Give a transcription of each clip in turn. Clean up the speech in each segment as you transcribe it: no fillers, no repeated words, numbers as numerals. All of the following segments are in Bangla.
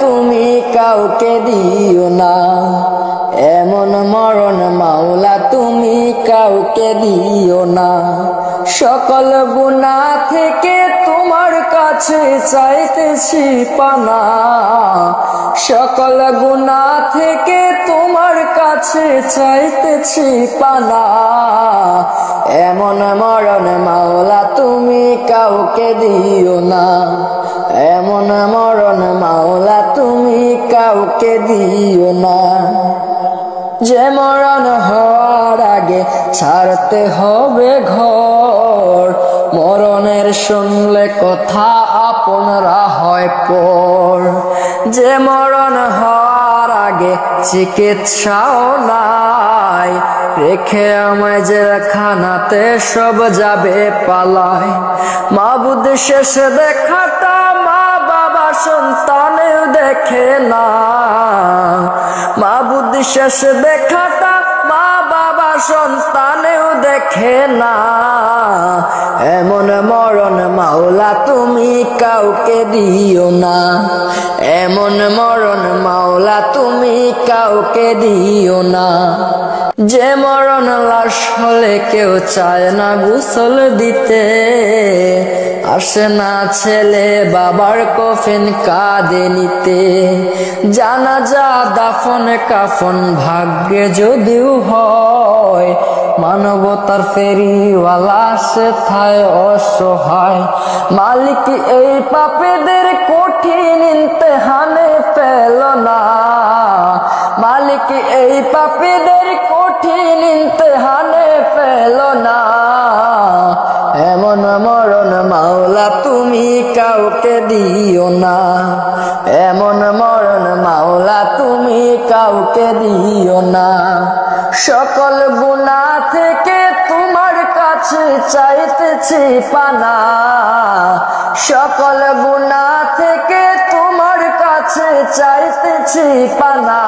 তুমি কাউকে দিও না, এমন মরণ মাওলা তুমি কাউকে দিও না। সকল গুনাহ থেকে তোমার কাছে চাইতেছি পানা, সকল গুনাহ থেকে তোমার কাছে চাইতেছি পানা। এমন মরণ মাওলা তুমি কাউকে দিও না, এমন মরণ মাওলা তুমি কাউকে দিও না। যে মরণ হওয়ার আগে ছাড়তে হবে ঘর, মরণের শুনলে কথা আপনরা হয় পর। যে মরণ হওয়ার আগে চিকিৎসাও নাই, রেখে আমায় জেলখানাতে সব যাবে পালায়। মাবুদ শেষ দেখাটা মা বাবা সন্তানেও দেখে না, মাবুদ শেষ দেখাটা মা বাবা সন্তানেও দেখে না। এমন মরণ মাওলা তুমি কাউকে দিও না, এমন মরণ মাওলা তুমি কাউকে দিও না। যে মরণ লাশ হলে কেউ চায় না গোসল দিতে, আসে না ছেলে বাবার কফিন কাঁধে নিতে। জানাজা দাফন কাফন ভাগ্যে যদিও হয়, মানবতার ফেরিওয়ালা সেথায় অসহায়। মালিক এই পাপীদের কঠিন ইমতিহানে ফেল না, মালিক এই পাপীদের কঠিন ইমতিহানে ফেল না। এমন মরণ মাওলা তুমি কাউকে দিও না, এমন মরণ মাওলা তুমি কাউকে দিও না। সকল গুনাহ থেকে তোমার কাছে চাইতেছি পানা, সকল গুনাহ থেকে তোমার কাছে চাইতেছি পানা।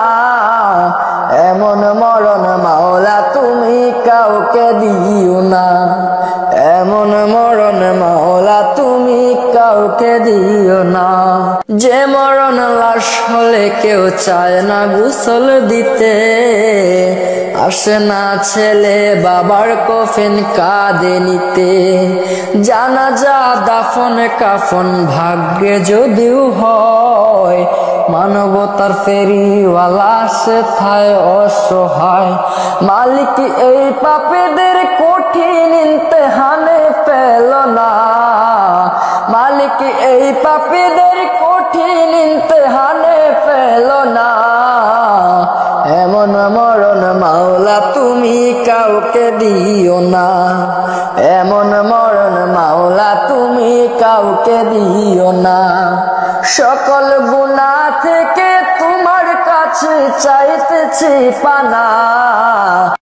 এমন মরণ মাওলা তুমি কাউকে দিও না, এমন মরণ মাওলা তুমি কাউকে দিও না। যে মরণ লাশ হলে কেউ চায় না গোসল দিতে, আসে না ছেলে বাবার কফিন কাঁধে নিতে। জানাজা দাফন কাফন ভাগ্যে যদিও হয়, মানবতার ফেরিওয়ালা সেথায় অসহায়। মালিক এই পাপীদের কঠিন ইমতিহানে ফেল না, মালিক এই পাপীদের কঠিন ইমতিহানে ফেল না। এমন মরণ মাওলা তুমি কাউকে দিও না, এমন মরণ মাওলা তুমি কাউকে দিও না। সকল গুনাহ থেকে তোমার কাছে চাইতেছি পানা।